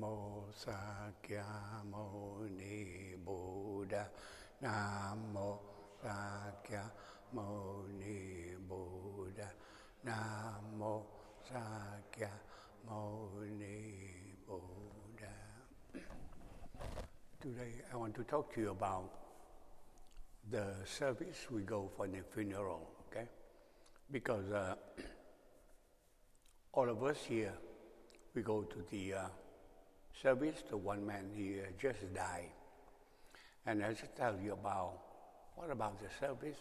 Namo Sakyamuni Buddha. Namo Sakyamuni Buddha. Namo Sakyamuni Buddha. Today I want to talk to you about the service we go for the funeral, okay? Because all of us here, we go to the service to one man, he just died. And I just tell you about, what about the service?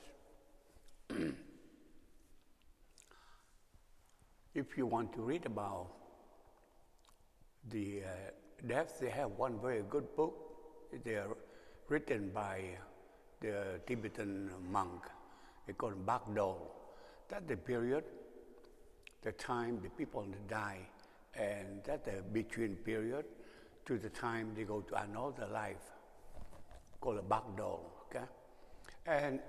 If you want to read about the death, they have one very good book. They are written by the Tibetan monk. They call it Bakdol. That's the period, the time the people die, and that's the between period to the time they go to another life, called a Bakdol, okay? And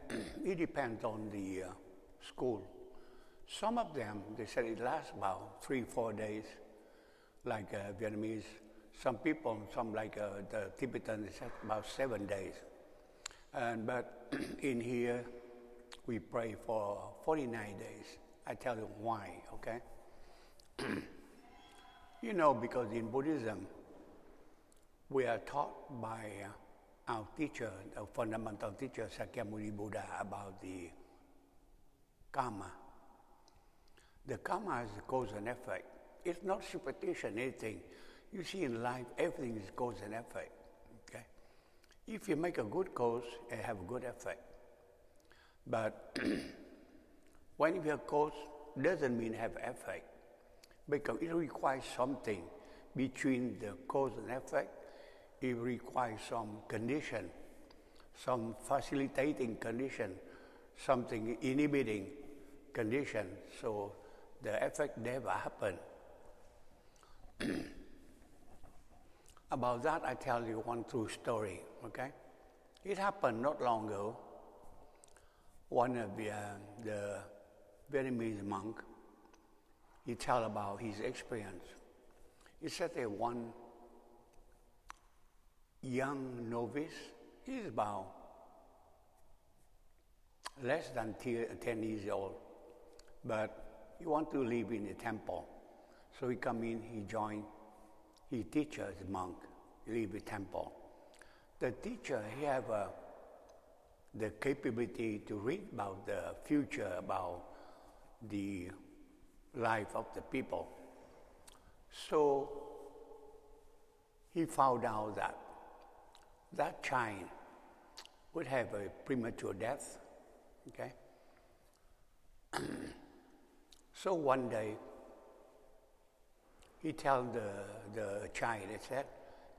it depends on the school. Some of them, they said it lasts about 3-4 days, like Vietnamese. Some people, some like the Tibetans, they said about 7 days. But in here, we pray for 49 days. I tell you why, okay? You know, because in Buddhism, we are taught by our teacher, the fundamental teacher, Sakyamuni Buddha, about the karma. The karma is cause and effect. It's not superstition, anything. You see in life, everything is cause and effect, okay? If you make a good cause, it have a good effect. But when you have cause, doesn't mean have effect. Because it requires something between the cause and effect. It requires some condition, some facilitating condition, something inhibiting condition, so the effect never happen. About that, I tell you one true story, okay? It happened not long ago. One of the Vietnamese monk, he tell about his experience. He said that one young novice, he's about less than 10 years old, but he want to live in the temple. So he come in, he join, he teaches monk, live in the temple. The teacher, he have the capability to read about the future, about the life of the people. So he found out that child would have a premature death, okay? So one day, he tell the child, he said,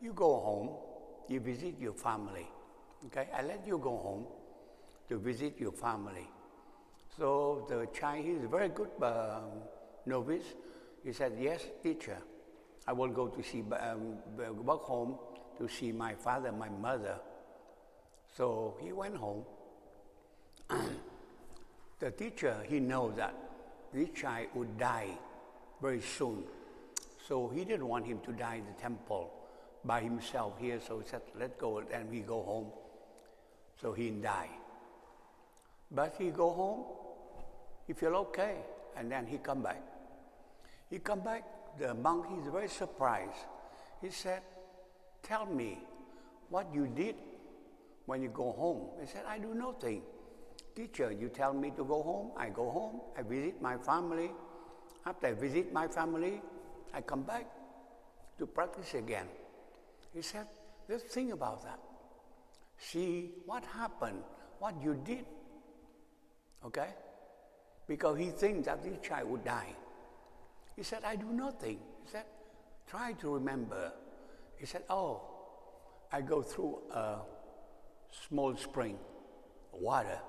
you go home, you visit your family, okay? I let you go home to visit your family. So the child, he's a very good novice. He said, yes, teacher, I will go to see, back home to see my father, my mother. So he went home. The teacher, he knows that this child would die very soon. So he didn't want him to die in the temple by himself here. So he said, let's go and we go home. So he didn't die. But he go home, he feel okay, and then he come back. He come back, the monk, he's very surprised. He said, tell me what you did when you go home. He said, I do nothing. Teacher, you tell me to go home, I go home, I visit my family. After I visit my family, I come back to practice again. He said, let's think about that. See what happened, what you did, okay? Because he thinks that this child would die. He said, I do nothing. He said, try to remember. He said, oh, I go through a small spring, water.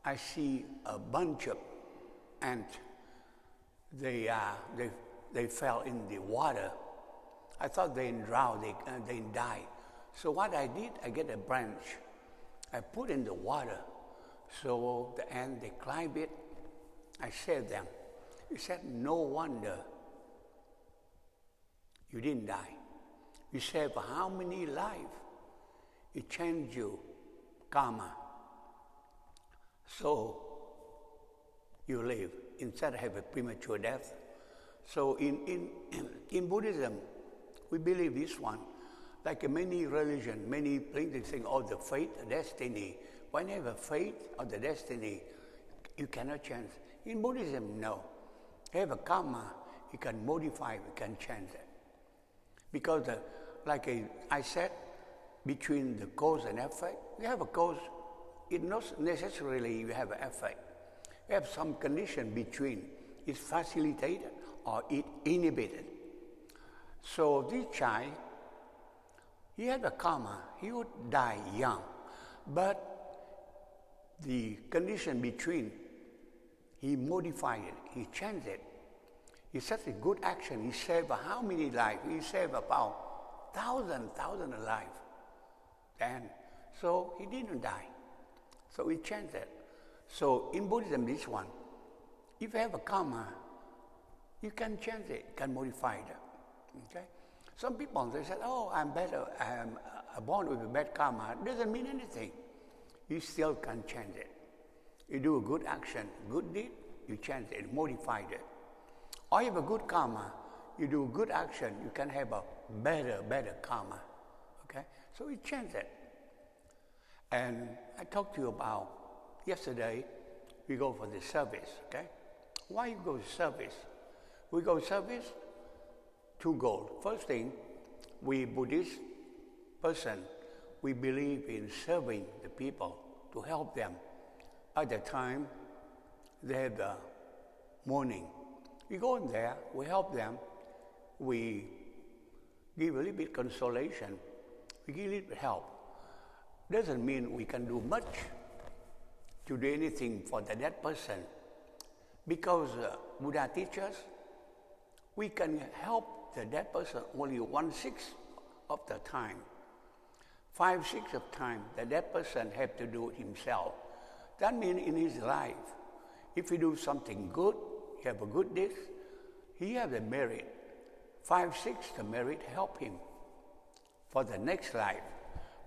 I see a bunch of ants. They fell in the water. I thought they drowned, they died. So what I did, I get a branch. I put in the water. So the ants, they climb it. I saved them. He said, no wonder you didn't die. You save how many lives? It changes you, karma. So you live instead of have a premature death. So in Buddhism, we believe this one. Like many religions, many places think, oh, the fate, the destiny. When you have a fate or the destiny, you cannot change. In Buddhism, no. You have a karma, you can modify, you can change it. Because, I said, between the cause and effect, you have a cause, it not necessarily you have an effect. You have some condition between. It's facilitated or it inhibited. So this child, he had a karma, he would die young. But the condition between, he modified it, he changed it. He such a good action, he saved how many lives? He saved about thousand lives. And so he didn't die. So he changed it. So in Buddhism, this one, if you have a karma, you can change it, you can modify it. Okay? Some people, they said, oh, I'm better, I'm born with a bad karma. It doesn't mean anything. You still can change it. You do a good action, good deed, you change it, modify it. Or you have a good karma, you do a good action, you can have a better karma. Okay? So you change it. And I talked to you about yesterday, we go for the service, okay? Why you go to service? We go service, two goals. First thing, we Buddhist person, we believe in serving the people to help them. At the time, they have the mourning. We go in there, we help them, we give a little bit consolation, we give a little bit help. Doesn't mean we can do much to do anything for the dead person. Because Buddha teaches, we can help the dead person only 1/6 of the time. 5/6 of time, the dead person have to do it himself. That means in his life, if he do something good, he have a good deed, he have the merit. 5/6 the merit help him for the next life.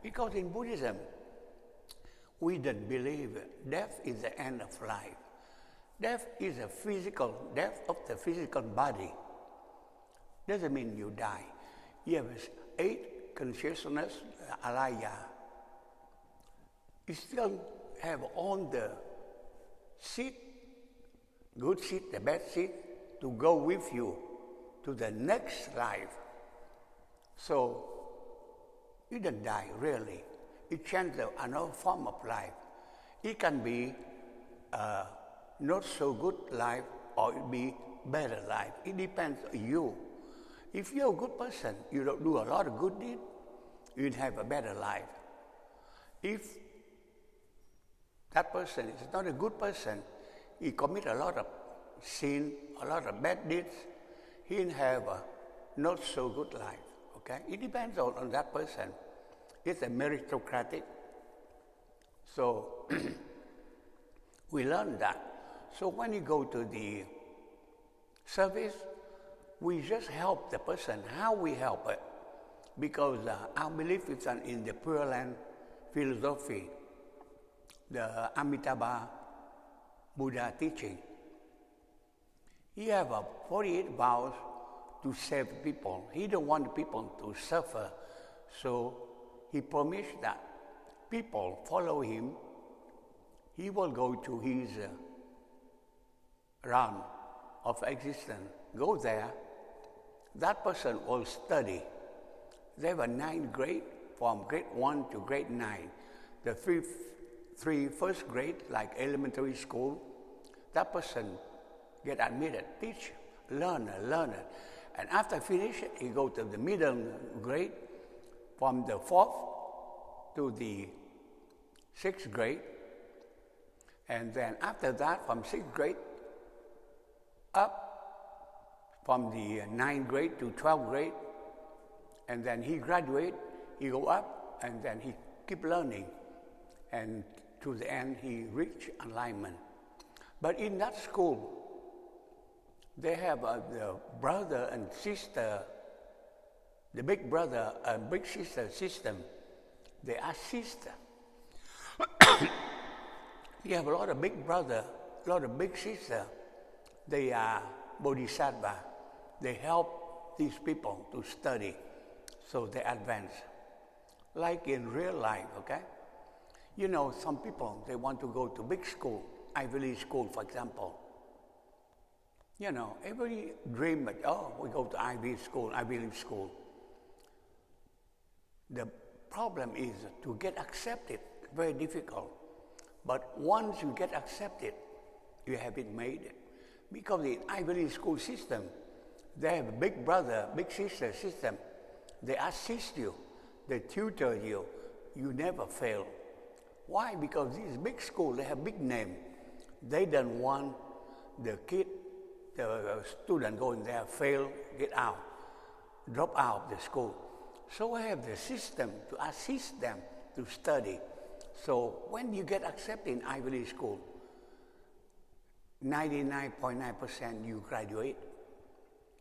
Because in Buddhism, we don't believe death is the end of life. Death is a physical, death of the physical body. Doesn't mean you die. You have 8 consciousness, alaya. You still have on the seat, good seat, the bad seat, to go with you to the next life. So, you don't die, really. It changes another form of life. It can be not so good life or it be better life. It depends on you. If you're a good person, you don't do a lot of good deeds, you'll have a better life. If that person is not a good person, he commit a lot of sin, a lot of bad deeds, he'll have a not so good life. Okay? It depends on that person. It's a meritocratic. So we learn that. So when you go to the service, we just help the person. How we help it? Because our belief is in the Pure Land philosophy, the Amitabha Buddha teaching. He have 48 vows to save people. He don't want people to suffer. So he promised that people follow him. He will go to his realm of existence. Go there. That person will study. They have a 9 grade, from grade 1 to grade 9. The three first grade, like elementary school, that person get admitted, teach, learner. And after finish, he go to the middle grade, from the 4th to the 6th grade. And then after that, from 6th grade up, from the 9th grade to 12th grade, and then he graduate, he go up, and then he keep learning. And to the end, he reach enlightenment. But in that school, they have the brother and sister The big brother and big sister system, they assist. You have a lot of big brother, a lot of big sister. They are bodhisattva. They help these people to study, so they advance. Like in real life, okay? You know, some people, they want to go to big school, Ivy League school, for example. You know, everybody dream that, oh, we go to Ivy League school. The problem is to get accepted, very difficult. But once you get accepted, you have it made. Because the Ivy League school system, they have a big brother, big sister system. They assist you, they tutor you, you never fail. Why? Because these big schools, they have big name. They don't want the kid, the student going there, fail, get out, drop out of the school. So I have the system to assist them to study. So when you get accepted in Ivy League school, 99.9% you graduate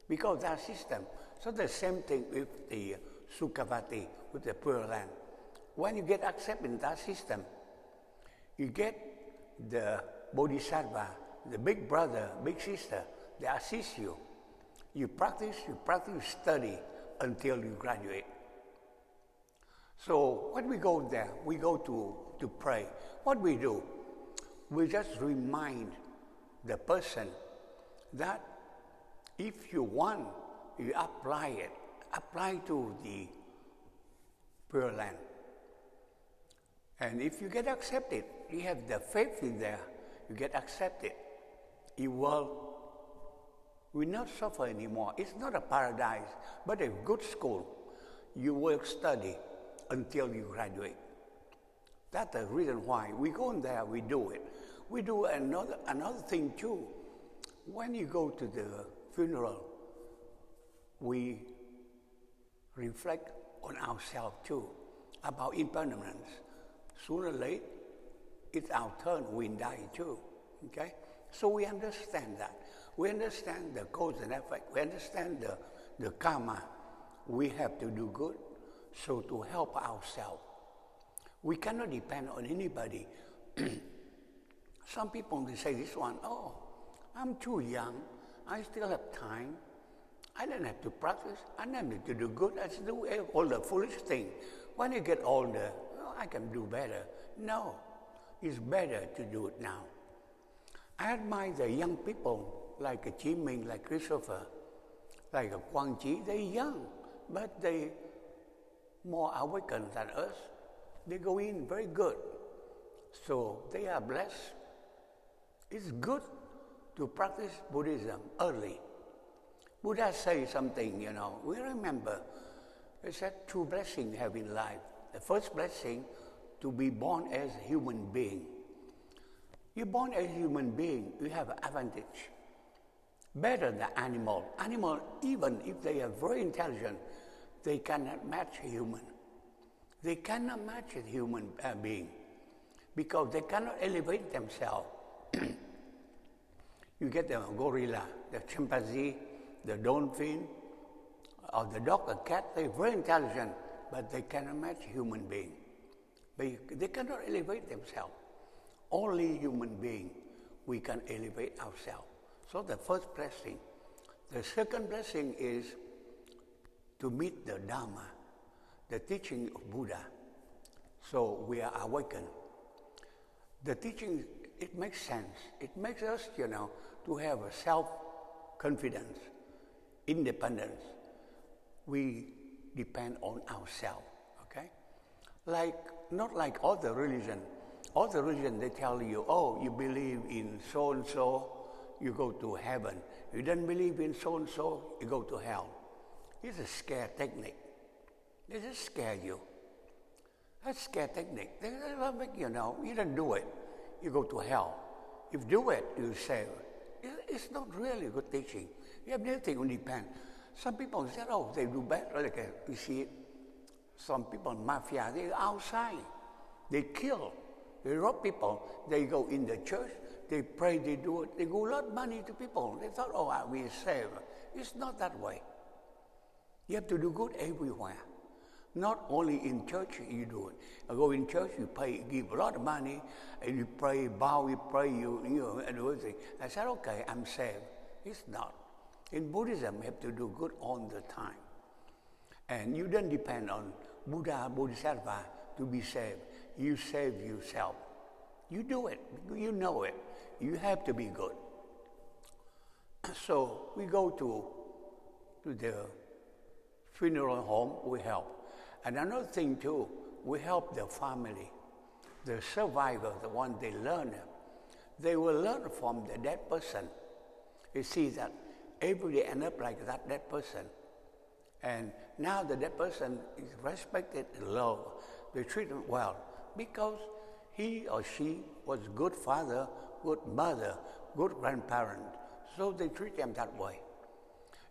because that system. So the same thing with the Sukhavati, with the Pure Land. When you get accepted in that system, you get the Bodhisattva, the big brother, big sister, they assist you. You practice, study until you graduate. So when we go there, we go to pray. What we do, we just remind the person that if you want, you apply it. Apply to the Pure Land. And if you get accepted, you have the faith in there, you get accepted, you will not suffer anymore. It's not a paradise, but a good school. You will study until you graduate. That's the reason why we go in there, we do it. We do another thing too. When you go to the funeral, we reflect on ourselves too, about impermanence. Sooner or later, it's our turn, we die too, okay? So we understand that. We understand the cause and effect. We understand the karma. We have to do good, so to help ourselves. We cannot depend on anybody. Some people, they say this one, oh, I'm too young. I still have time. I don't have to practice. I don't have to do good. I just do all the foolish things. When you get older, oh, I can do better. No, it's better to do it now. I admire the young people like Chí Minh, like Christopher, like Quang Chí. They're young, but they more awakened than us. They go in very good. So they are blessed. It's good to practice Buddhism early. Buddha says something, you know, we remember. He said two blessings have in life. The first blessing, to be born as a human being. You're born as a human being, you have an advantage. Better than animal. Animal, even if they are very intelligent, they cannot match a human. They cannot match a human being because they cannot elevate themselves. You get the gorilla, the chimpanzee, the dolphin, or the dog or cat, they're very intelligent, but they cannot match a human being. They cannot elevate themselves. Only human being, we can elevate ourselves. So the first blessing. The second blessing is to meet the Dharma, the teaching of Buddha. So we are awakened. The teaching, it makes sense. It makes us, you know, to have a self-confidence, independence. We depend on ourselves, okay? Not like all the religion. All the religion, they tell you, oh, you believe in so-and-so, you go to heaven. You don't believe in so-and-so, you go to hell. It's a scare technique. They just scare you. That's scare technique. They make you know, you don't do it, you go to hell. If you do it, you save. It's not really good teaching. You have nothing to depend. Some people say, oh, they do bad. Like you see, some people, mafia, they're outside. They kill. They rob people. They go in the church. They pray. They do it. They give a lot of money to people. They thought, oh, we save. It's not that way. You have to do good everywhere. Not only in church you do it. You go in church, you pay, give a lot of money, and you pray, bow, you pray, and everything. I said, okay, I'm saved. It's not. In Buddhism, you have to do good all the time. And you don't depend on Buddha, Bodhisattva to be saved. You save yourself. You do it. You know it. You have to be good. So we go to the funeral home, we help. And another thing too, we help the family, the survivors, the one they learn. They will learn from the dead person. You see that every day end up like that dead person. And now the dead person is respected and loved. They treat him well because he or she was good father, good mother, good grandparent. So they treat them that way.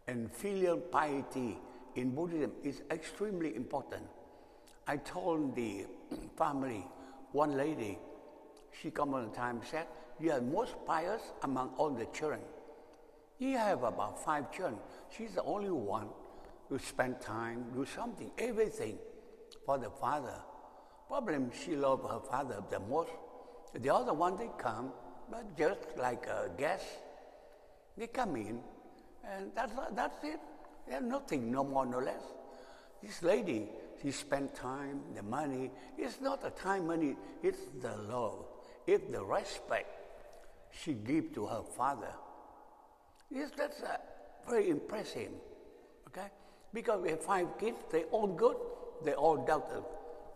And filial piety in Buddhism is extremely important. I told the family, one lady, she come on a time said, you are most pious among all the children. You have about 5 children. She's the only one who spend time, do something, everything for the father. Probably she loved her father the most. The other one, they come, but just like a guest. They come in, and that's it. There's nothing, no more, no less. This lady, she spent time, the money. It's not the time, money, it's the love. It's the respect she gave to her father. Yes, that's very impressive, okay? Because we have 5 kids, they all good, they all doctors.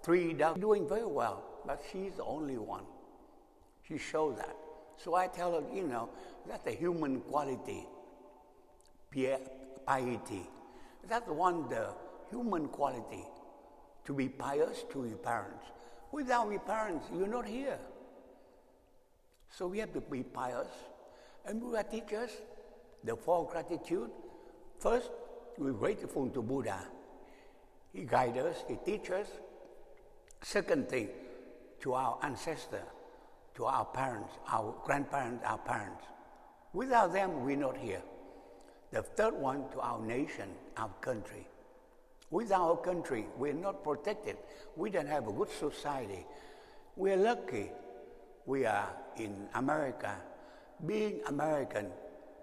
3 doctors doing very well, but she's the only one. She showed that. So I tell her, that's a human quality, piety. That's the human quality, to be pious to your parents. Without your parents, you're not here. So we have to be pious. And Buddha teaches the 4 gratitude. First, we're grateful to Buddha. He guides us, he teaches us. Second thing, to our ancestors, to our parents, our grandparents, our parents. Without them, we're not here. The third one, to our nation, our country. Without our country, we're not protected. We don't have a good society. We're lucky we are in America. Being American,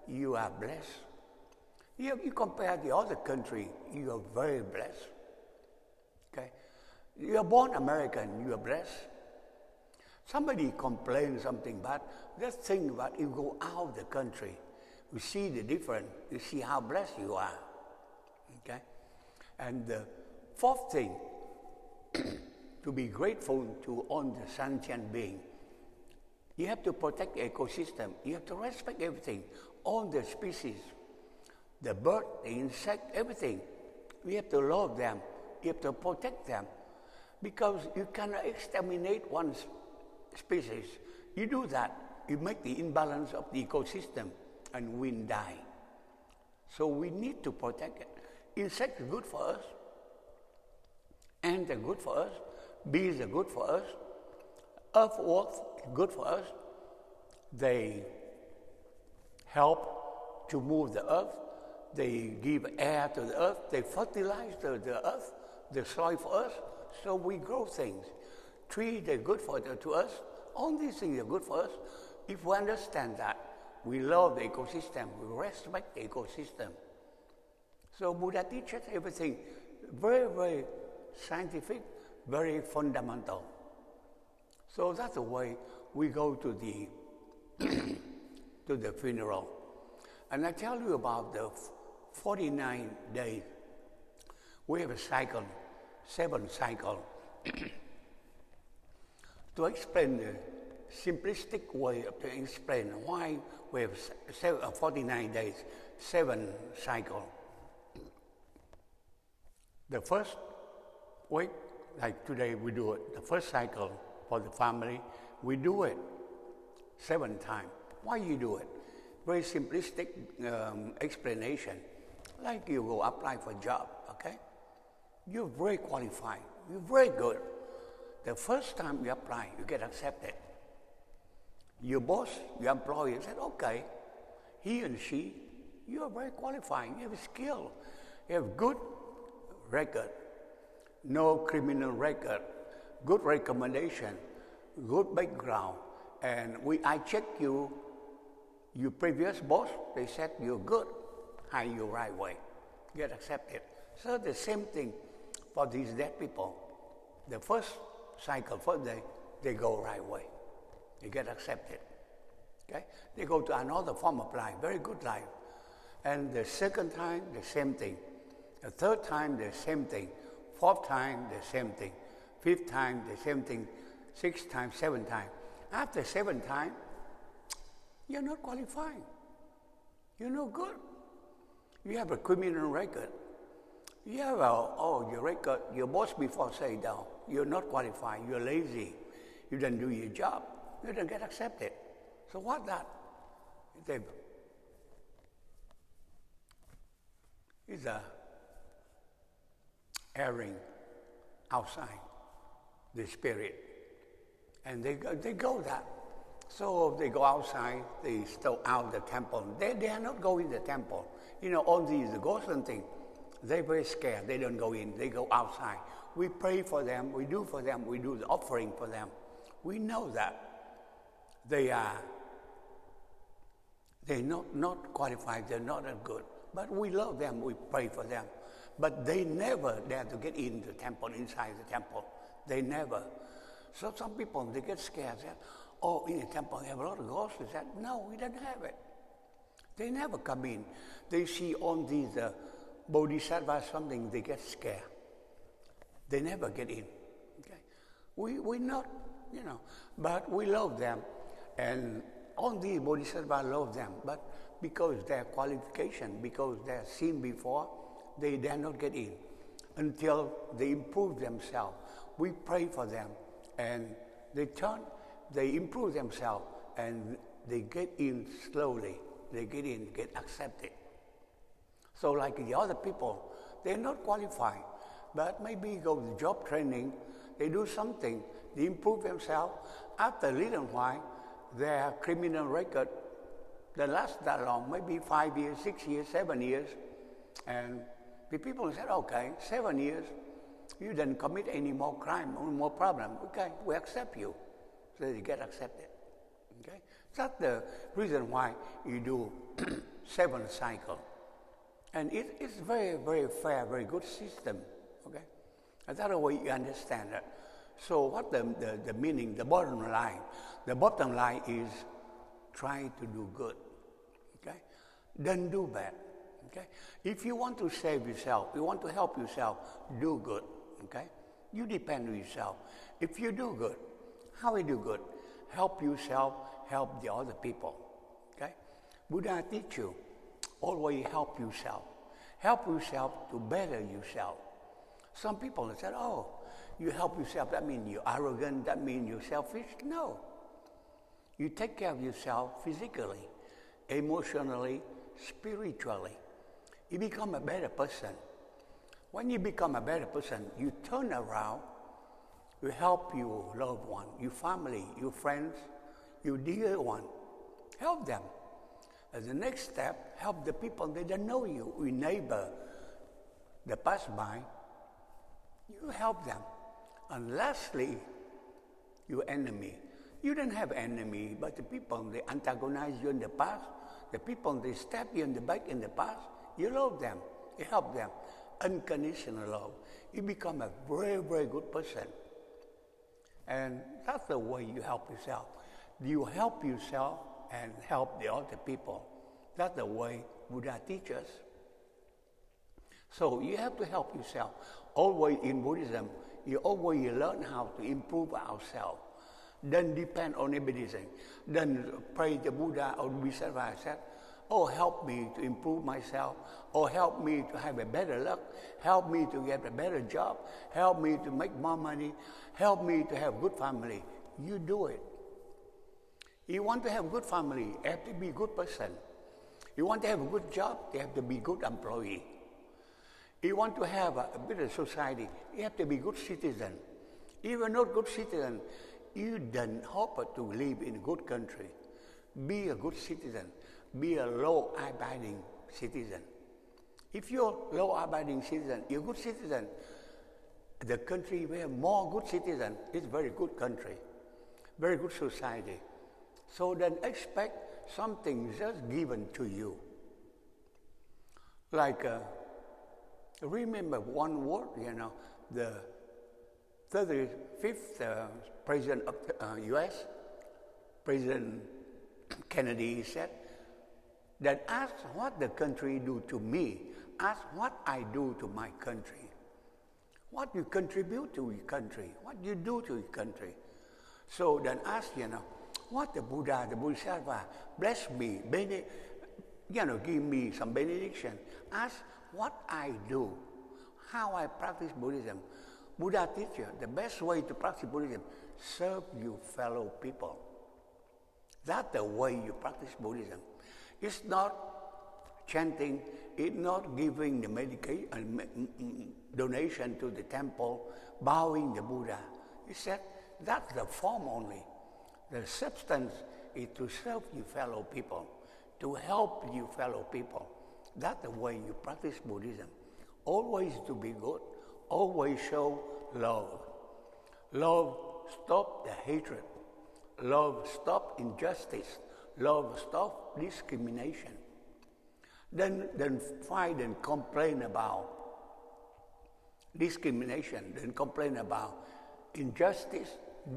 you are blessed. You compare the other country, you are very blessed. Okay? You are born American, you are blessed. Somebody complains something bad, just think about you go out of the country. You see the difference, you see how blessed you are. Okay? And the 4th thing, to be grateful to all the sentient beings. You have to protect the ecosystem. You have to respect everything, all the species, the bird, the insect, everything. We have to love them. You have to protect them. Because you cannot exterminate one species. You do that, you make the imbalance of the ecosystem and we die. So we need to protect it. Insects are good for us. Ants are good for us. Bees are good for us. Earthworms are good for us. They help to move the earth. They give air to the earth. They fertilize the earth, the soil for us, so we grow things. Trees, they're good to us. All these things are good for us. If we understand that, we love the ecosystem, we respect the ecosystem. So Buddha teaches everything very, very scientific, very fundamental. So that's the way we go to the to the funeral. And I tell you about the 49 days. We have a cycle, 7 cycles. To explain the simplistic way to explain why we have 49 days, 7 cycles. The first week, like today we do it, the first cycle for the family, we do it 7 times. Why you do it? Very simplistic explanation. Like you go apply for a job, okay? You're very qualified, you're very good. The first time you apply, you get accepted. Your boss, your employer said, okay, he and she, you are very qualified, you have skill, you have good record, no criminal record, good recommendation, good background, and I check you, your previous boss, they said you're good, hire you right away, get accepted. So the same thing for these dead people. The first cycle, first day, they go right away. They get accepted. Okay? They go to another form of life, very good life. And the second time, the same thing. The third time, the same thing. Fourth time, the same thing. Fifth time, the same thing. Sixth time, seventh time. After seventh time, you're not qualifying. You're no good. You have a criminal record. You have your record, your boss before say, no, you're not qualified, you're lazy, you didn't do your job, you didn't get accepted. So what that? It's a erring outside the spirit. And they go that. So they go outside, they still out the temple. They are not going to the temple. You know, all these ghosts and things, they're very scared. They don't go in. They go outside. We pray for them. We do for them. We do the offering for them. We know that they're not qualified. They're not that good. But we love them. We pray for them. But they never dare to get in the temple, inside the temple. They never. So some people, they get scared. Say, oh, in the temple, we have a lot of ghosts. They said, no, we don't have it. They never come in. They see all these bodhisattvas, something, they get scared. They never get in. Okay? We're not, but we love them. And all these bodhisattvas love them. But because their qualification, because they're seen before, they dare not get in until they improve themselves. We pray for them. And they improve themselves, and they get in slowly. They get in, get accepted. So like the other people, they're not qualified, but maybe go to job training, they do something, they improve themselves. After a little while, their criminal record, they last that long, maybe 5 years, 6 years, 7 years. And the people said, okay, 7 years, you didn't commit any more crime, no more problem. Okay, we accept you. So they get accepted. Okay? That's the reason why you do 7 cycle. And it's very, very fair, very good system. Okay? And that's the way you understand it. So what the meaning, the bottom line? The bottom line is try to do good. Okay? Don't do bad. Okay? If you want to save yourself, you want to help yourself, do good. Okay? You depend on yourself. If you do good, how you do good? Help yourself, help the other people. Okay? Buddha teach you, always help yourself. Help yourself to better yourself. Some people have said, oh, you help yourself, that means you're arrogant, that means you're selfish. No. You take care of yourself physically, emotionally, spiritually. You become a better person. When you become a better person, you turn around, you help your loved one, your family, your friends, your dear one. Help them. As the next step, help the people that don't know you, your neighbor, the passerby. You help them. And lastly, your enemy. You don't have enemy, but the people, they antagonize you in the past, the people, they stab you in the back in the past, you love them, you help them. Unconditional love. You become a very, very good person. And that's the way you help yourself. You help yourself and help the other people. That's the way Buddha teaches. So you have to help yourself. Always in Buddhism, you always learn how to improve ourselves. Don't depend on anybody. Don't pray to Buddha or Bodhisattva said, oh, help me to improve myself, or help me to have a better luck, help me to get a better job, help me to make more money, help me to have good family. You do it. You want to have good family, you have to be a good person. You want to have a good job, you have to be a good employee. You want to have a better society, you have to be a good citizen. If you're not good citizen, you don't hope to live in a good country. Be a good citizen. Be a law-abiding citizen. If you're law-abiding citizen, you're a good citizen. The country where more good citizens is very good country, very good society. So then expect something just given to you. Like, remember one word, the 35th president of the U.S., President Kennedy said, that ask what the country do to me, ask what I do to my country. What you contribute to your country, what you do to your country. So then ask, what the Bodhisattva bless me, give me some benediction. Ask what I do, how I practice Buddhism. Buddha teaches the best way to practice Buddhism, serve your fellow people. That's the way you practice Buddhism. It's not chanting, it's not giving the donation to the temple, bowing the Buddha. He said that's the form only. The substance is to serve your fellow people, to help your fellow people. That's the way you practice Buddhism. Always to be good, always show love. Love stop the hatred. Love stop injustice. Love stop discrimination. Then fight and complain about discrimination, then complain about injustice.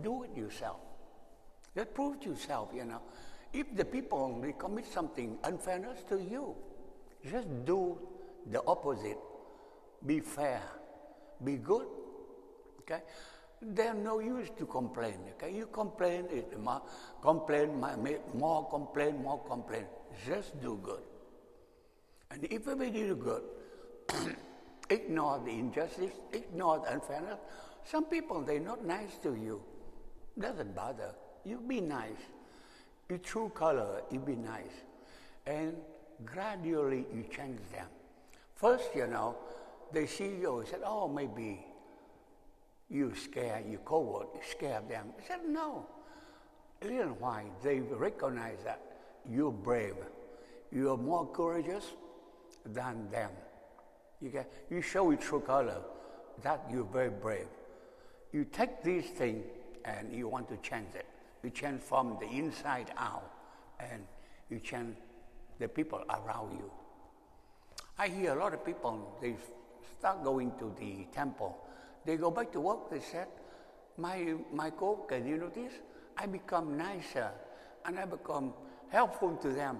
Do it yourself. Just prove to yourself, If the people they commit something unfairness to you, just do the opposite. Be fair. Be good. Okay? There's no use to complain. Okay? You complain, more complain. Just do good. And if everybody do good, ignore the injustice, ignore the unfairness. Some people, they're not nice to you. Doesn't bother. You be nice. Your true color, you be nice. And gradually you change them. First, they see you and said, oh, maybe you scare, you coward, you scare them. I said, no. Reason why they recognize that you're brave. You are more courageous than them. You show your true color that you're very brave. You take these things and you want to change it. You change from the inside out and you change the people around you. I hear a lot of people, they start going to the temple. They go back to work, they said, my coach, can you notice? I become nicer and I become helpful to them.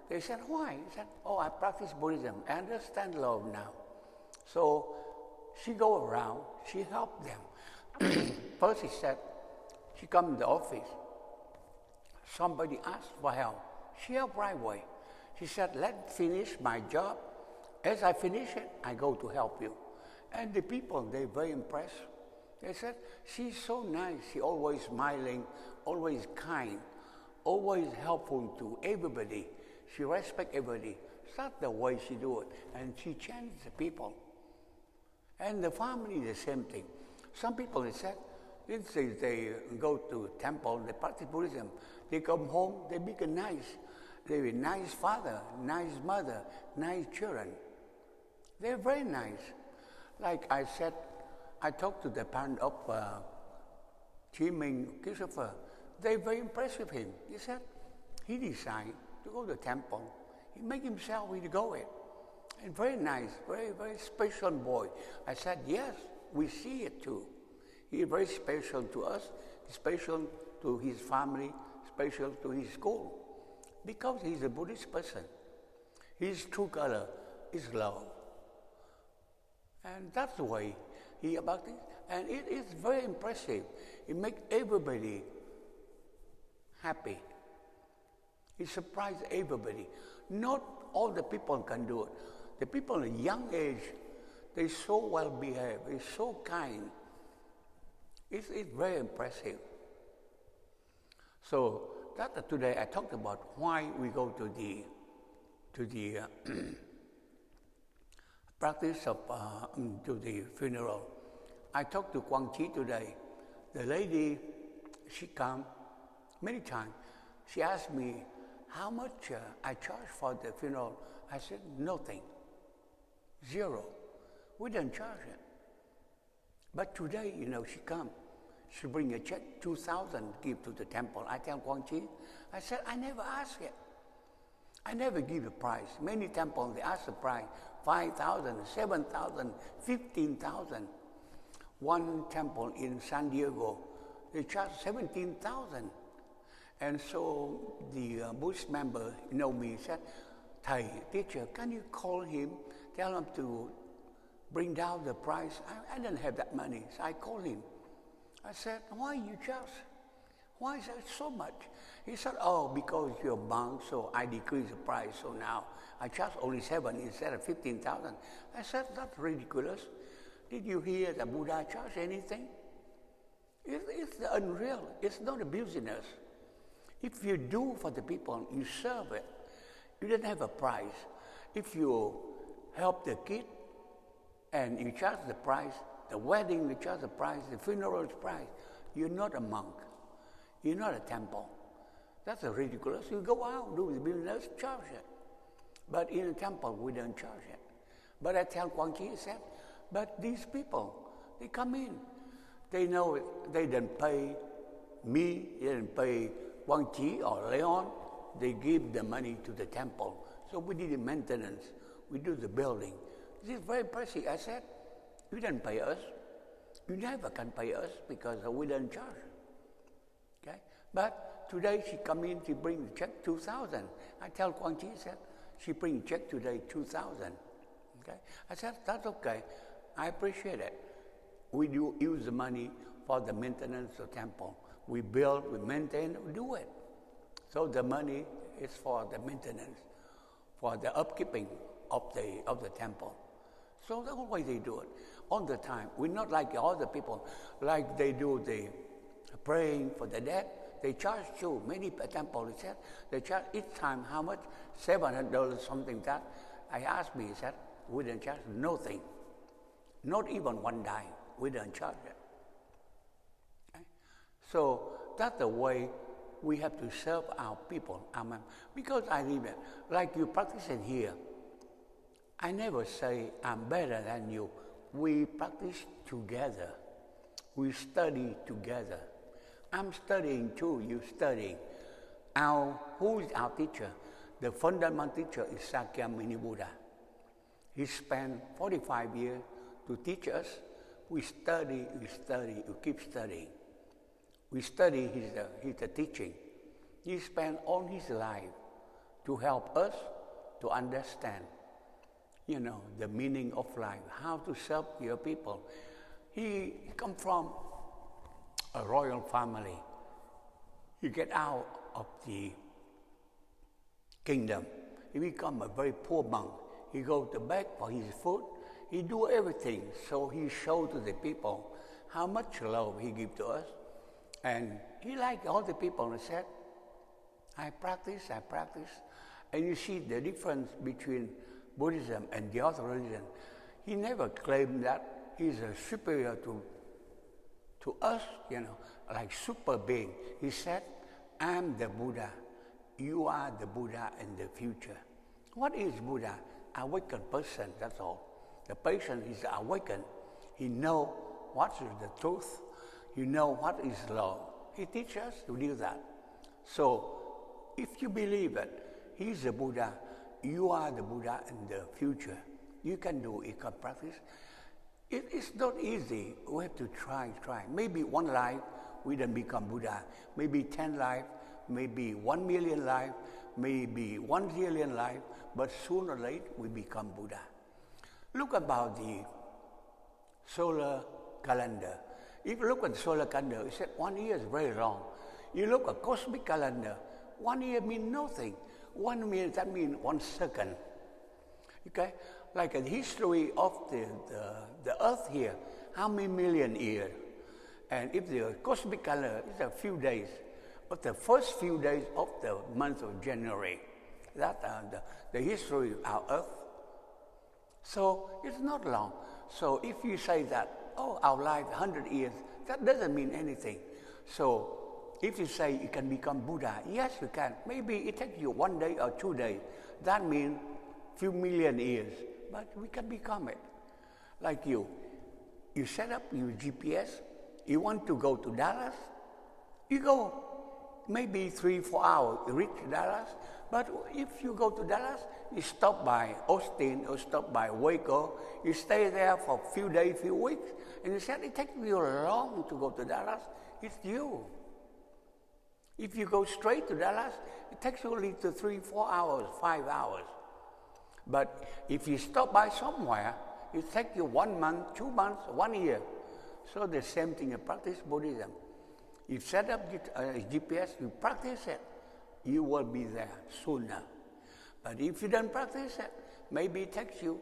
They said, why? He said, oh, I practice Buddhism. I understand love now. So she go around, she helped them. First she said, she come to the office. Somebody asked for help. She helped right away. She said, let's finish my job. As I finish it, I go to help you. And the people, they're very impressed. They said, she's so nice. She always smiling, always kind, always helpful to everybody. She respects everybody. That's the way she do it. And she changes the people. And the family, the same thing. Some people, they said, they go to temple, they practice Buddhism. They come home, they become nice. They're a nice father, nice mother, nice children. They're very nice. Like I said, I talked to the parent of Ming Christopher. They're very impressed with him. He said, he decided to go to the temple. He made himself to go it. And very nice, very, very special boy. I said, yes, we see it too. He's very special to us, special to his family, special to his school. Because he's a Buddhist person. His true color is love. And that's the way he about it. And it is very impressive. It makes everybody happy. It surprises everybody. Not all the people can do it. The people in a young age, they're so well behaved, they're so kind. It's very impressive. So that today I talked about why we go to the practice of to the funeral. I talked to Quang today. The lady, she come many times. She asked me how much I charge for the funeral. I said nothing. Zero. We don't charge it. But today, she come. She bring a check, 2,000, give to the temple. I tell Quang, I said, I never ask it. I never give a price. Many temples, they ask the price, 5,000, 7,000, 15,000. One temple in San Diego, they charge 17,000. And so the Buddhist member know me, said, Thầy, teacher, can you call him, tell him to bring down the price? I didn't have that money, so I called him. I said, why you charge? Why is that so much? He said, oh, because you're a monk, so I decrease the price, so now I charge only 7 instead of 15,000. I said, that's ridiculous. Did you hear the Buddha charge anything? It's unreal. It's not a business. If you do for the people, you serve it. You don't have a price. If you help the kid and you charge the price, the wedding you charge the price, the funeral is price, you're not a monk. You're not a temple. That's ridiculous. You go out, do the business, charge it. But in a temple, we don't charge it. But I tell Quang Chi, I said, but these people, they come in. They know it. They didn't pay me, they didn't pay Quang Chi or Leon. They give the money to the temple. So we did the maintenance. We do the building. This is very impressive. I said, you didn't pay us. You never can pay us because we don't charge. Okay? But today she come in, she bring the check 2,000. I tell Quang Chi, said, she bring check today 2,000. Okay? I said, that's okay. I appreciate it. We do use the money for the maintenance of the temple. We build, we maintain, we do it. So the money is for the maintenance, for the upkeeping of the temple. So that's the way they do it. All the time. We're not like other people, like they do the praying for the dead. They charge too. Many temples, he said, they charge each time how much? $700, something like that. I asked me, he said, we don't charge nothing. Not even one dime. We don't charge it. Okay? So that's the way we have to serve our people. Amen. Because I live it. Like you practice in here. I never say I'm better than you. We practice together. We study together. I'm studying too, you studying. Who is our teacher? The fundamental teacher is Sakyamuni Buddha. He spent 45 years to teach us. We study, we keep studying. We study his teaching. He spent all his life to help us to understand, the meaning of life, how to serve your people. He come from a royal family. He get out of the kingdom. He become a very poor monk. He go to beg for his food. He do everything. So he showed to the people how much love he give to us. And he liked all the people and said, I practice. And you see the difference between Buddhism and the other religion. He never claimed that he's superior to us, like super being. He said, I'm the Buddha. You are the Buddha in the future. What is Buddha? Awakened person, that's all. The person is awakened. He know what is the truth. He know what is love. He teaches us to do that. So, if you believe it, he's the Buddha, you are the Buddha in the future. You can do it, you can practice. It's not easy. We have to try. Maybe one life, we don't become Buddha. Maybe 10 lives, maybe 1 million lives, maybe 1 zillion lives, but sooner or later we become Buddha. Look about the solar calendar. If you look at the solar calendar, it said 1 year is very long. You look at cosmic calendar, 1 year means nothing. 1 minute, that means 1 second. Okay? Like a history of the earth here, how many million years? And if the cosmic calendar is a few days, but the first few days of the month of January, that the history of our earth. So it's not long. So if you say that, our life 100 years, that doesn't mean anything. So if you say you can become Buddha, yes, you can. Maybe it takes you 1 day or 2 days. That means few million years. but we can become it. Like you set up your GPS, you want to go to Dallas, you go maybe 3-4 hours, you reach Dallas, but if you go to Dallas, you stop by Austin or stop by Waco, you stay there for a few days, few weeks, and you said it takes you long to go to Dallas, it's you. If you go straight to Dallas, it takes you only 3-4 hours, 5 hours. But if you stop by somewhere, it takes you 1 month, 2 months, 1 year. So the same thing you practice Buddhism. You set up GPS, you practice it, you will be there sooner. But if you don't practice it, maybe it takes you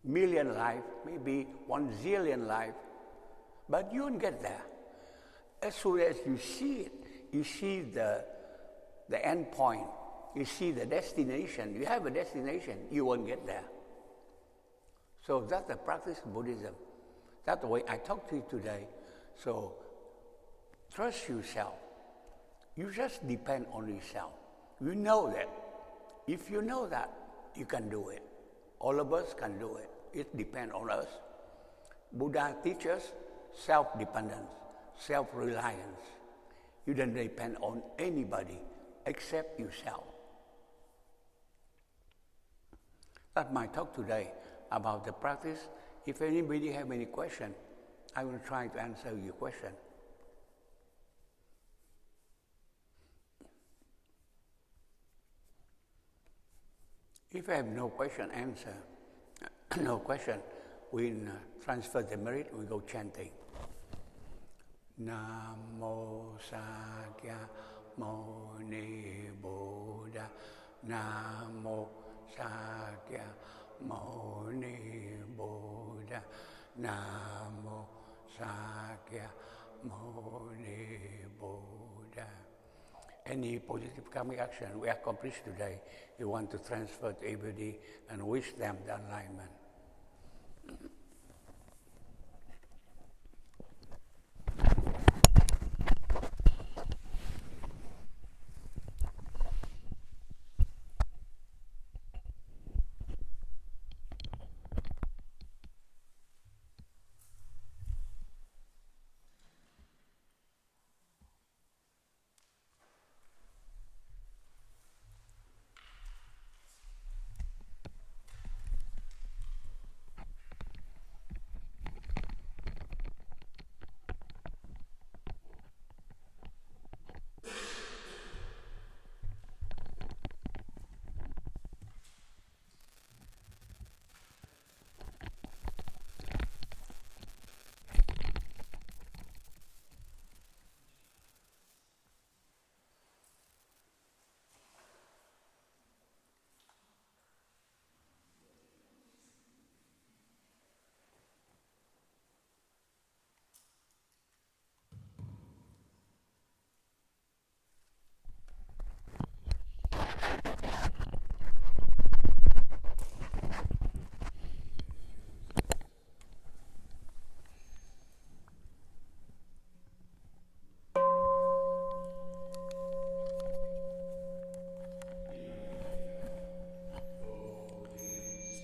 million life, maybe 1 zillion life, but you won't get there. As soon as you see it, you see the end point, you see the destination, you have a destination, you won't get there. So that's the practice of Buddhism. That's the way I talk to you today. So trust yourself. You just depend on yourself. You know that. If you know that, you can do it. All of us can do it. It depends on us. Buddha teaches self-dependence, self-reliance. You don't depend on anybody except yourself. That's my talk today about the practice. If anybody have any question, I will try to answer your question. If I have no question, no question, we transfer the merit, we go chanting. Namo Sakya Muni Buddha, Namo Sakya Muni Buddha, Namo Sakya Muni Buddha. Any positive karmic action we accomplish today, we want to transfer to everybody and wish them the enlightenment.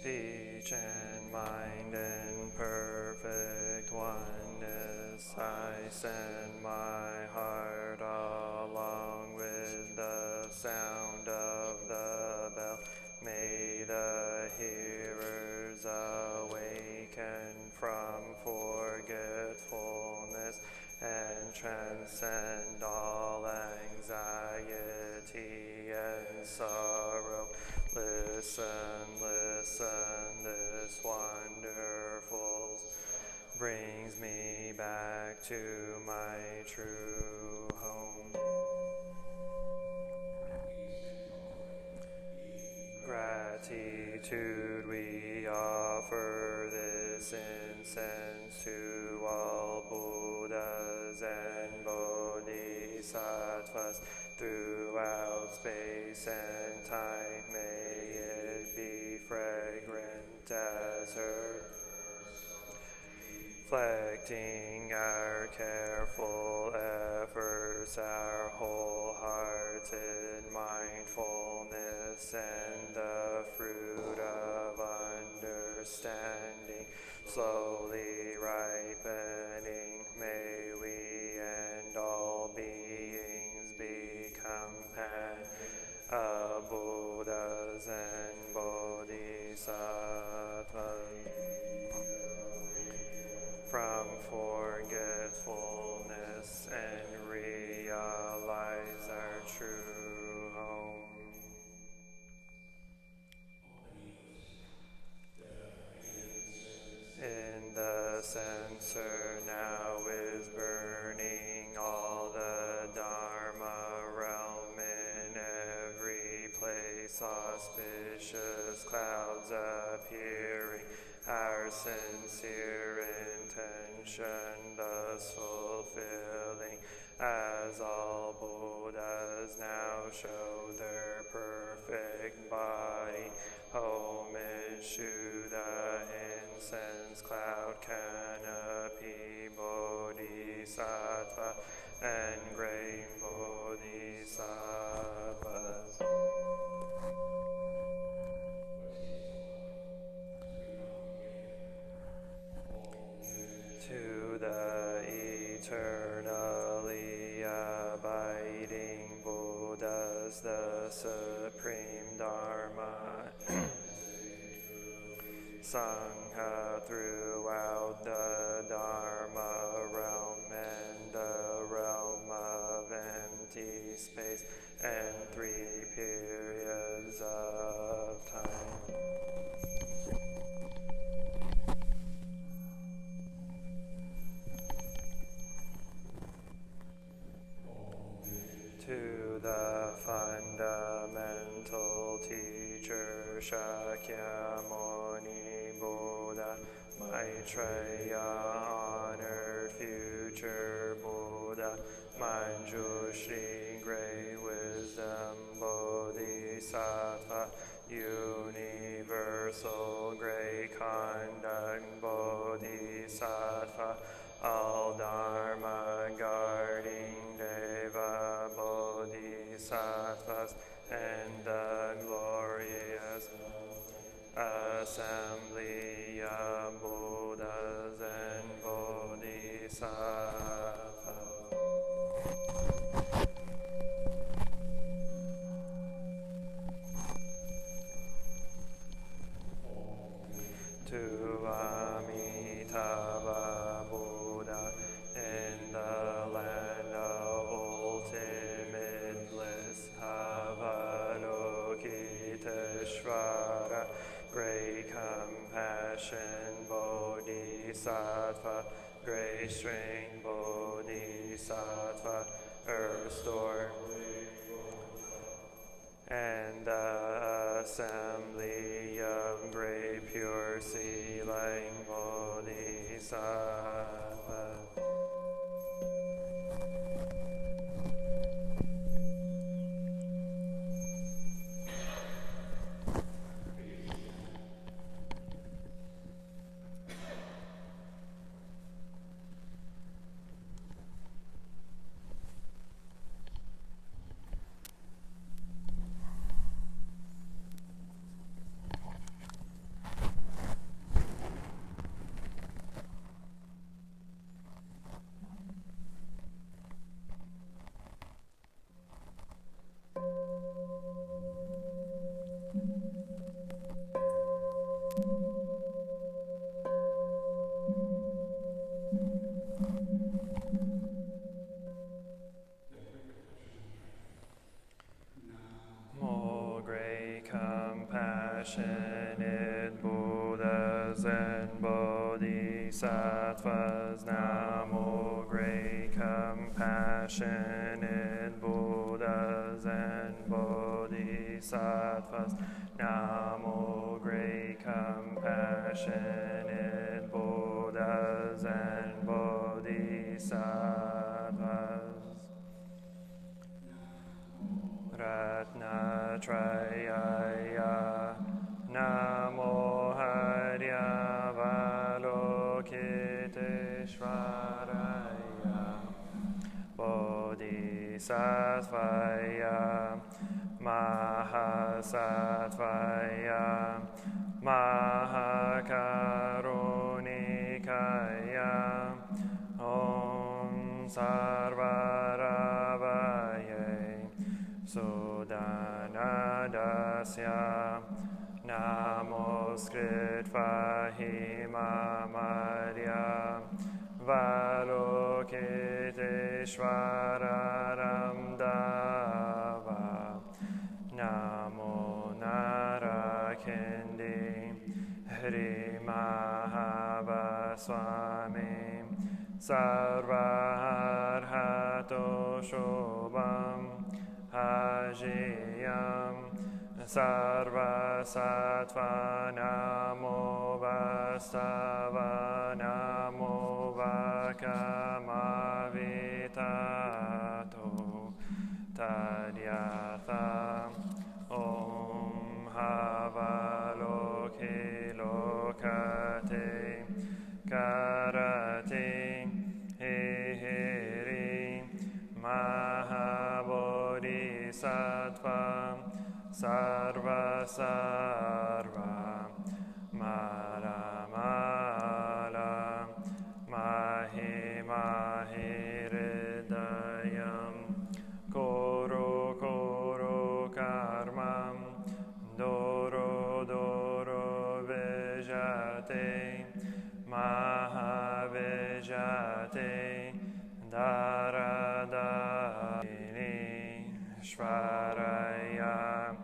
Speech and mind in perfect oneness, I send my heart along with the sound of the bell. May the hearers awaken from forgetfulness and transcend all anxiety and sorrow. Listen, listen, this wonderful brings me back to my true home. Gratitude we offer this incense to all Buddhas and Bodhisattvas throughout space and time. May it be fragrant as earth, reflecting our careful efforts, our wholehearted mindfulness, and the fruit of slowly ripening, may we and all beings become Buddhas and Bodhisattvas. From forgetfulness and realize our true home. In the censer now is burning all the Dharma realm in every place, auspicious clouds appearing, our sincere intention thus fulfilling, as all Buddhas now show their perfect body. Homage to the incense cloud canopy, Bodhisattva and great Bodhisattvas. To the eternally abiding Buddhas, the supreme Dharma, sung throughout the Dharma realm and the realm of empty space and 3 periods of time. To the fundamental teacher Shakyamuni Buddha, Maitreya, honored future Buddha, Manjushri, great wisdom Bodhisattva, universal great conduct Bodhisattva, all Dharma guarding Deva Bodhisattvas, and the glorious assembly of Buddhas and Bodhisattvas. To Amitabha Buddha in the land of ultimate bliss, Avalokiteshvara, great compassion Bodhisattva, great strength Bodhisattva, restore, and the assembly of great pure sealing Bodhisattva. Compassionate Buddhas and Bodhisattvas, Namo, great compassionate Buddhas and Bodhisattvas, Namo, great compassionate Buddhas and Bodhisattvas. Ratnatrayaya Namo Haryavalokiteshvaraya Bodhisattvaya Mahasattvaya Mahakaruni Sudanadasya Namaskritva Himamadya Valokiteshvara Dava Namo Narakindi Hri Mahavaswami Sarvarhato Shobham Ajiyam Sarva Sattva Namo Vastava Namo Vakamavitato Tadyatha Om Havaloki Lokate Karate Hiri Mahabodhisattva Sarva Sarva Mala Mala Mahi Mahi Hridayam Koro Koro Karmam Doro Doro Vijate Mahavijate Dara Darini Shvaraya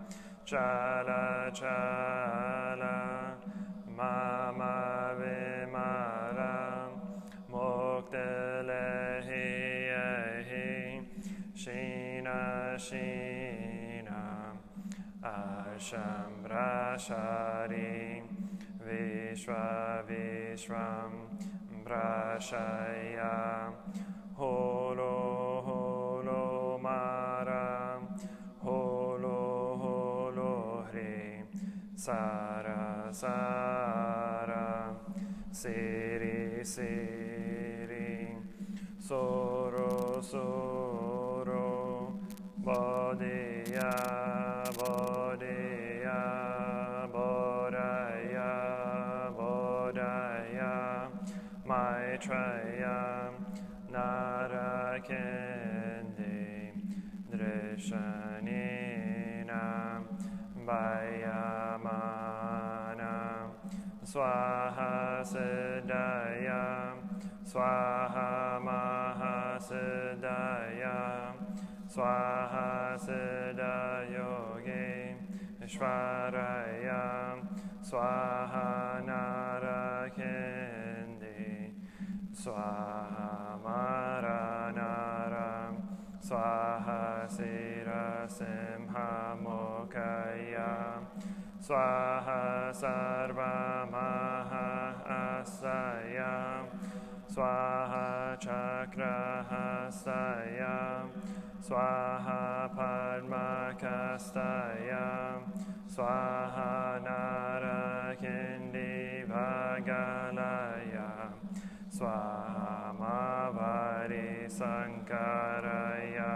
Chala Chala Mama Vimala Muktalehi Shina Shina Ashambrashari Vishwa Vishwam Brashaya Holo Holo Mara Holo Holo Hri Sara Sara Siri Siri Soro Soro Bodhiya Bodhiya Bodhaya Bodhaya Maitreya Narakendi Drishanina Vayamana Swaha Siddhaya Swaha Mahasiddhaya Swaha Siddhayogi Ishvaraya Swaha Narakendi Swaha Maranara Swaha Sira Simha Mokaya Swaha Sarva Maha Asaya Swaha Chakra Hasaya Swaha Padma Kastaya Swaha Narakindi Vagalaya Swaha Mavari Sankaraya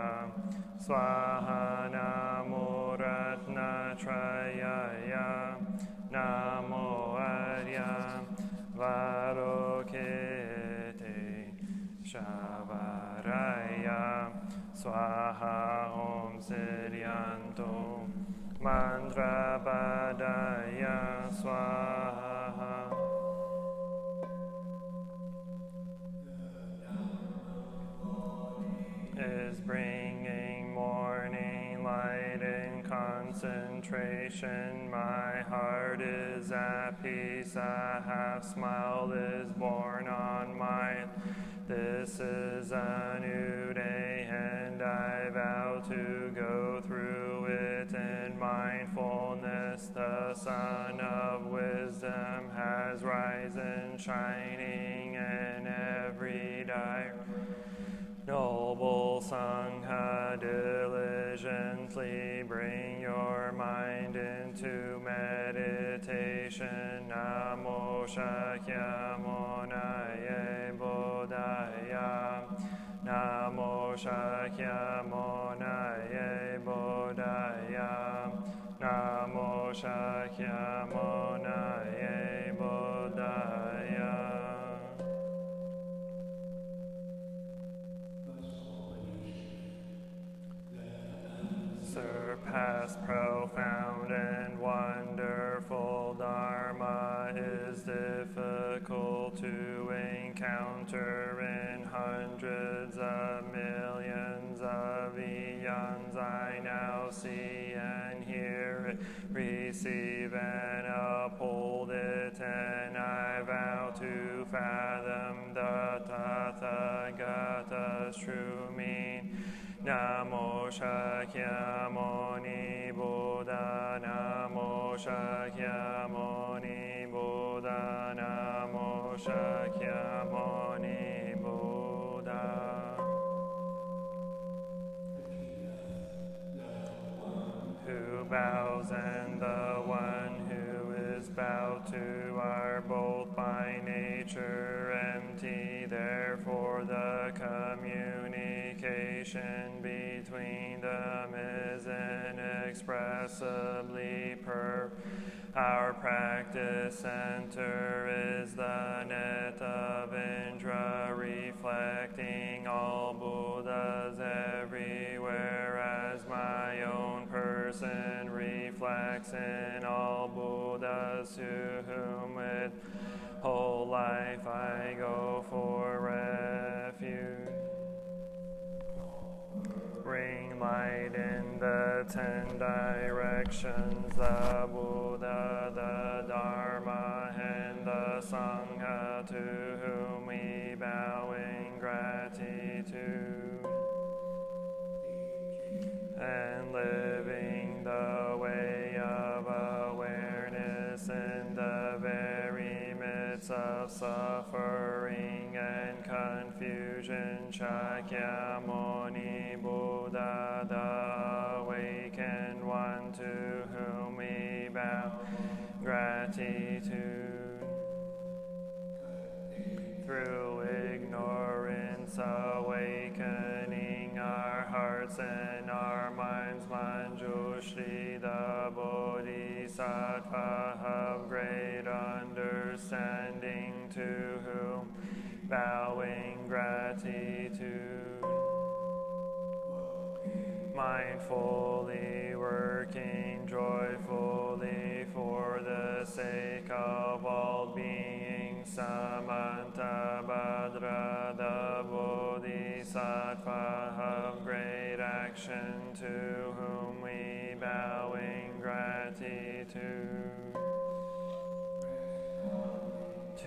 Swaha Namo Ratna Trayaya Namo Arya Valokite Shavaraya Swaha Om Siryanto Mantra Padaya Swaha is bringing morning light and concentration. My heart is at peace. A half smile is born on mine. This is a new day, and I vow to go through it in mindfulness. The sun of wisdom has risen, shining in every direction. Noble Sangha, diligently bring your mind into meditation. Namo Shakyamunaye Bodhaya. Namo Shakyamunaye Bodhaya. Namo Shakyamunaye Bodhaya. past profound and wonderful Dharma is difficult to encounter in hundreds of millions of eons. I now see and hear it, receive and uphold it, and I vow to fathom the Tathagata's true meaning. Namo Shakyamuni Buddha, Namo Shakyamuni Buddha, Namo Shakyamuni Buddha. Who bows and the one who is bowed to are both by nature empty. Therefore the communication between them is inexpressibly pure. Our practice center is the net of Indra, reflecting all Buddhas everywhere, as my own person reflects in all Buddhas, to whom with whole life I go for refuge. Bring light in the 10 directions, the Buddha, the Dharma, and the Sangha, to whom we bow in gratitude. And living the way of awareness in the very midst of suffering and confusion, Shakyamuni Buddha, the awakened one, to whom we bow gratitude. Through ignorance awakening our hearts and our minds, Manjushri, the Bodhisattva of great understanding, to whom bowing gratitude. Mindfully working joyfully for the sake of all beings, Samantabhadra, the Bodhisattva of great action, to whom we bow in gratitude.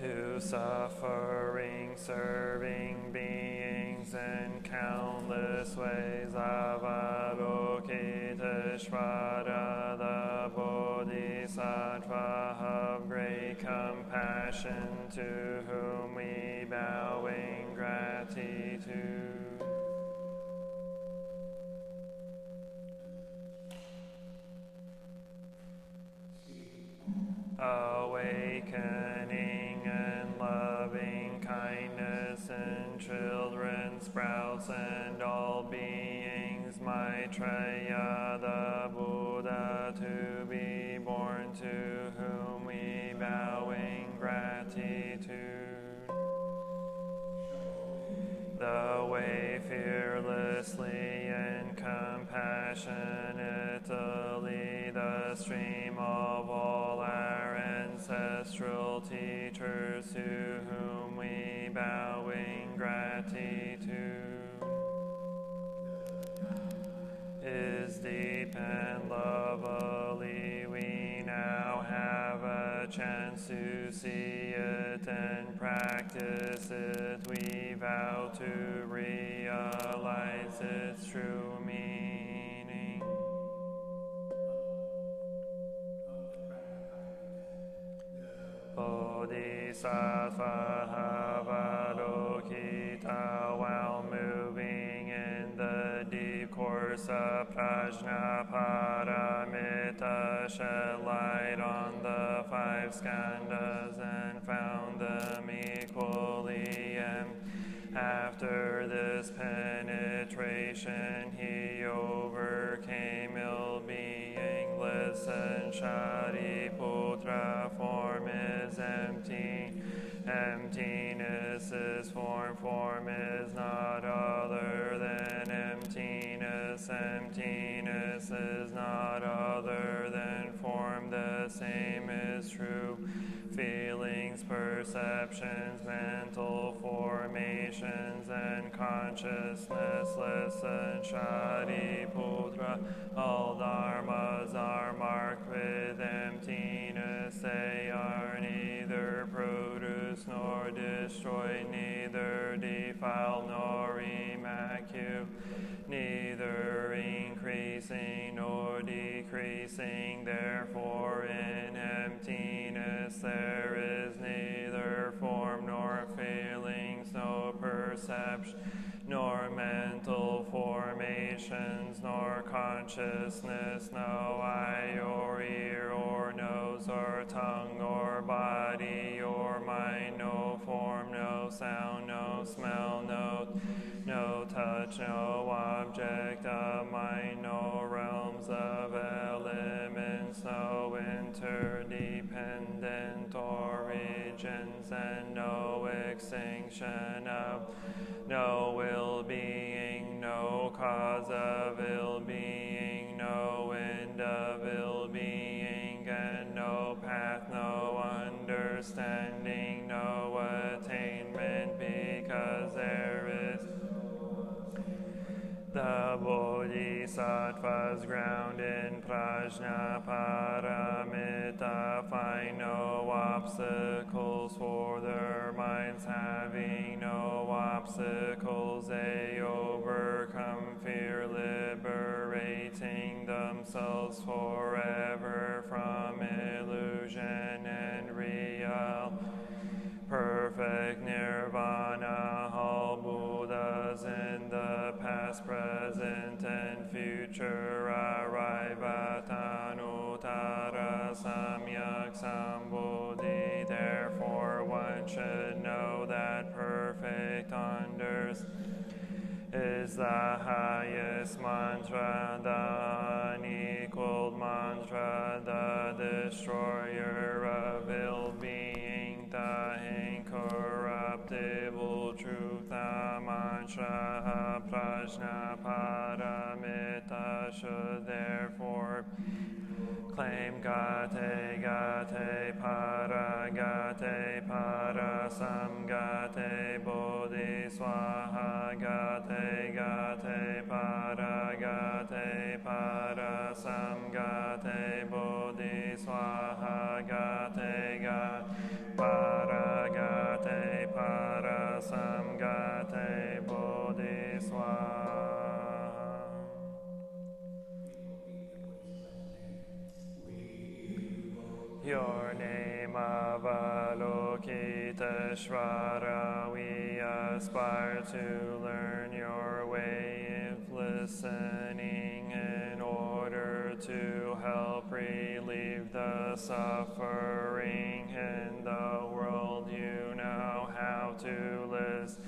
To suffering, serving beings in countless ways, Avalokiteshvara, the Bodhisattva of great compassion, to whom we bow in gratitude. Awakening and loving kindness in children, sprouts, and all beings, Maitreya, the Buddha to be born, to whom we bow in gratitude. The way fearlessly and compassionately, the stream of all our ancestral teachers, to whom we bow in gratitude, is deep and lovely. We now have a chance to see it and practice it. We vow to realize its true meaning. Bodhisattva Avalokita, while moving in the deep course of Prajna Paramita, shed light on the 5 skandhas and found them equally empty. After this penetration, he overcame ill-being, listen, Shariputra, form is empty. Emptiness is form, form is not other than empty. emptiness. Emptiness is not other than form, the same is true. Feelings, perceptions, mental formations, and consciousness. Listen, Shariputra, all dharmas are marked with emptiness. They are neither produced nor destroyed, neither defiled nor immaculate, neither increasing nor decreasing. Therefore, in emptiness there is neither form nor feelings, no perception, nor mental formations, nor consciousness, no eye or ear or nose or tongue or body or mind, no form, no sound, no smell, no touch, no object of mind, no realms of elements, no interdependent origins, and no extinction of no ill-being, no cause of ill-being, no end of ill-being, and no path, no understanding, no attainment, because there is the Bodhisattvas ground in Prajna Paramita find no obstacles for their minds, having no obstacles they overcome fear, liberating themselves forever from illusion and real perfect nirvana. All Buddhas in the past, present, and future arrive at Anuttara Samyak Sambuddhi. Therefore one should know that perfect understanding is the highest mantra, the unequaled mantra, the destroyer of ill-being, the incorruptible truth, the mantra of Prajna Paramita should therefore claim gate, gate, para, samgate, bodhi, swaha, gate, para, samgate, bodhi, swaha, gate, para, samgate, bodhi, swaha. Your name Avalokiteshvara, we aspire to learn your way of listening in order to help relieve the suffering in the world. You know how to listen.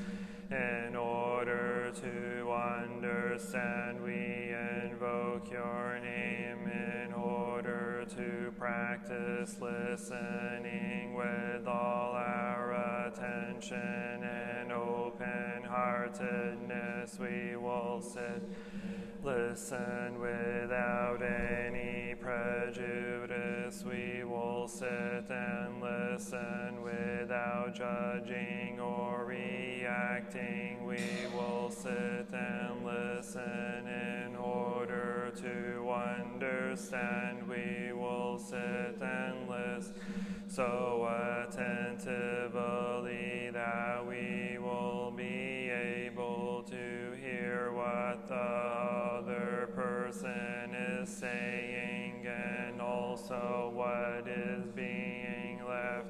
In order to understand, we invoke your name in order to practice listening with all our attention and open-heartedness. We will sit, listen without any prejudice. We will sit and listen without judging or reacting. We will sit and listen in order to understand. We will sit and listen so attentively that we will be able to hear what the other person is saying and also what is being left.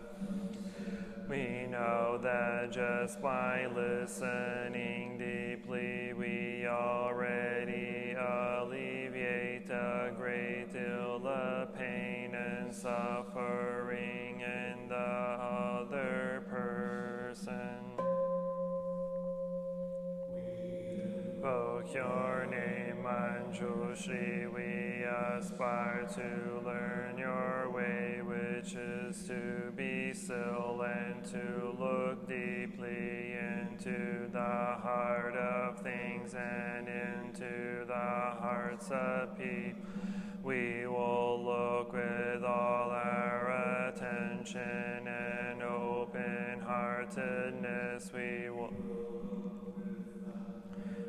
We know that just by listening deeply, we already alleviate a great deal of pain and suffering in the other person. Invoke your name Manjushri, we aspire to learn your way, which is to be still and to look deeply into the heart of things and into the hearts of people. We will look with all our attention and open-heartedness. We will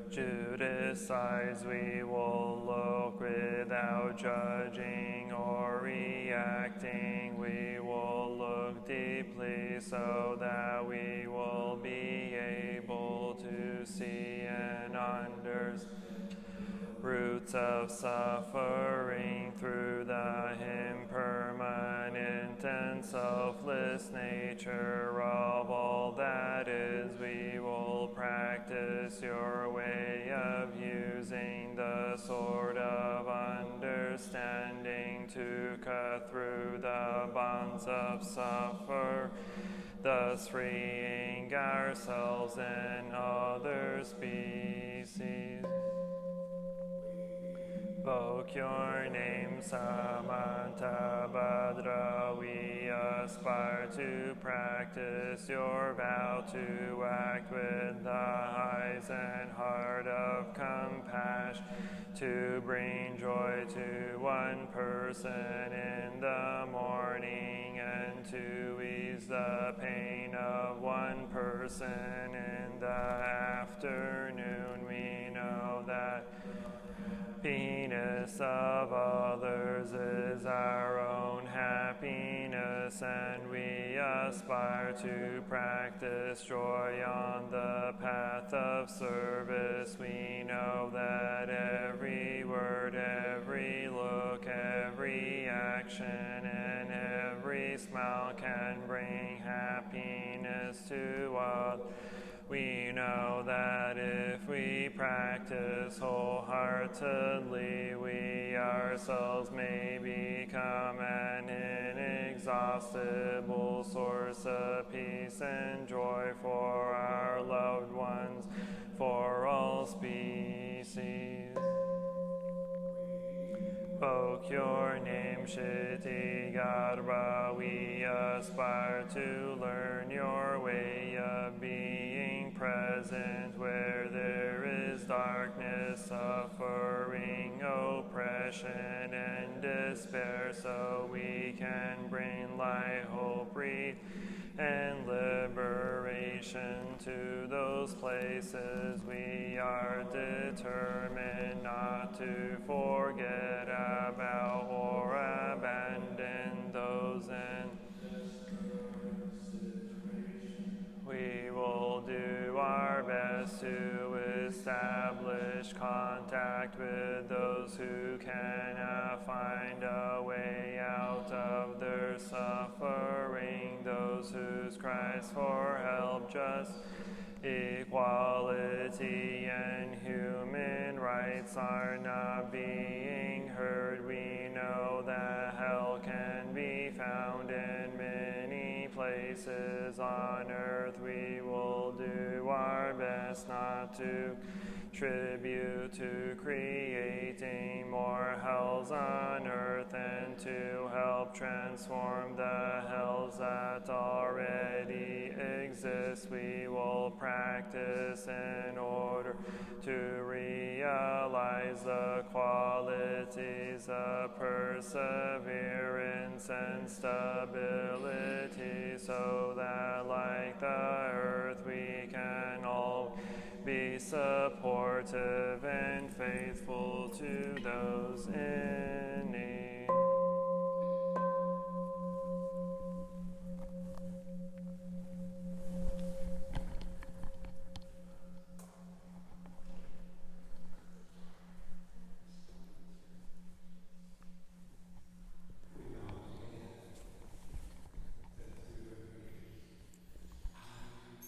Judicize, we will look without judging or reacting. We will look deeply so that we will be able to see and understand roots of suffering through the impermanent and selfless nature of all that is. We will practice your way of using the sword of understanding to cut through the bonds of suffering, thus freeing ourselves and other species. Invoke your name, Samanta Bhadra. We aspire to practice your vow to act with the eyes and heart of compassion, to bring joy to one person in the morning and to ease the pain of one person in the afternoon. We know that happiness of others is our own happiness, and we aspire to practice joy on the path of service. We know that every word, every look, every action, and every smile can bring happiness to others. We know that if we practice wholeheartedly, we ourselves may become an inexhaustible source of peace and joy for our loved ones, for all species. Invoke your name, Kshitigarbha. We aspire to learn your way of being present where there is darkness, suffering, oppression, and despair, so we can bring light, hope, and liberation to those places. We are determined not to forget about or abandon those, and we will do our best to establish contact with those who cannot find a way out of their suffering, those whose cries for help, justice, equality, and human rights are not being heard. We know that hell can be found in many places on earth. We will do our best not to contribute to creating more hells on earth and to help transform the hells that already exist. We will practice in order to realize the qualities of perseverance and stability, so that like the earth we can all be supportive and faithful to those in need.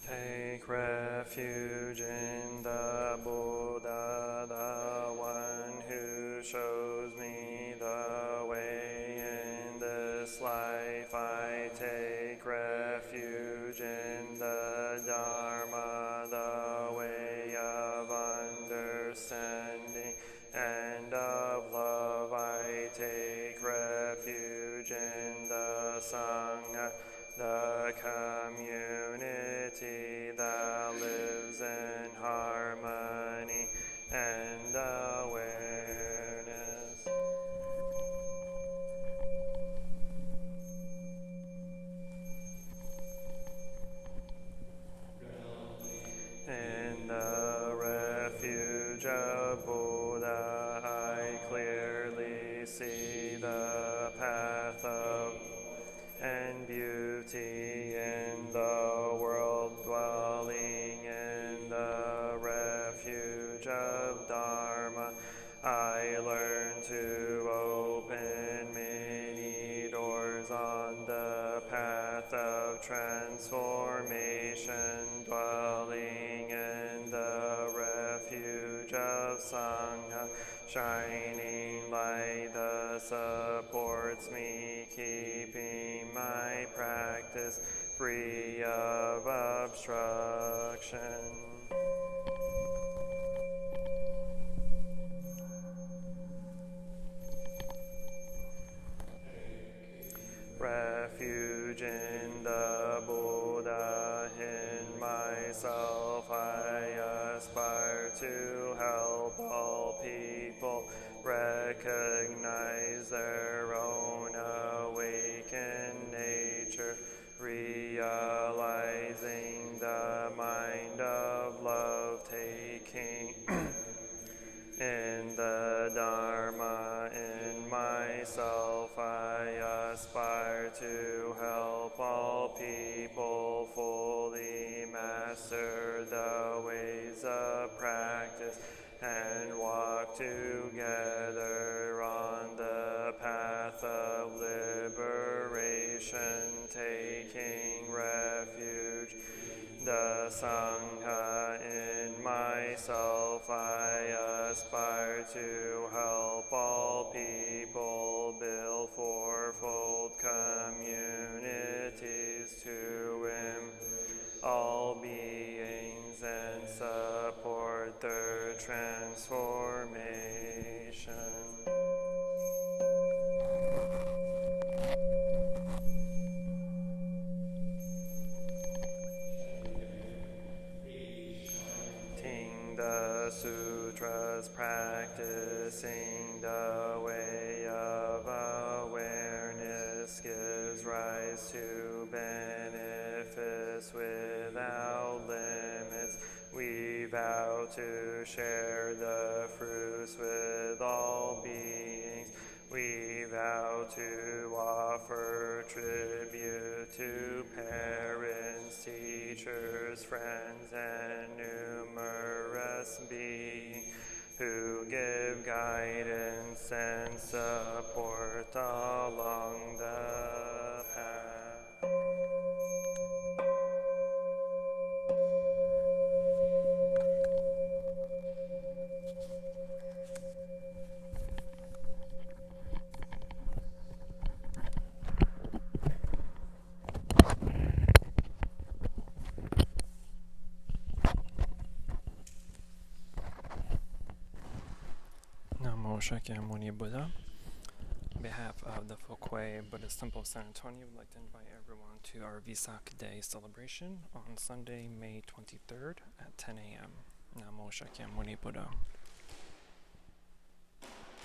Take refuge in the Buddha, the one who shows me the way in this life. I take refuge in the Dharma, the way of understanding transformation, dwelling in the refuge of Sangha, shining light that supports me, keeping my practice free of obstruction. Refuge in the Buddha, in myself I aspire to help all people recognize their own awakened nature, realizing the mind of love taking in the Dharma. In myself I aspire to help all people fully master the ways of practice and walk together on the path of liberation, taking refuge the Sangha. In myself I aspire to help all people build fourfold communities to all beings and support their transformation. The sutras, practicing the way of awareness, gives rise to benefits without limits. We vow to share the fruits with all beings. We vow to offer tribute to parents, teachers, friends, and numerous beings who give guidance and support along the path. Shakyamuni Buddha. On behalf of the Phuoc Buddhist Temple of San Antonio, we'd like to invite everyone to our Vesak Day celebration on Sunday, May 23rd at 10 a.m. Namo Shakyamuni Buddha.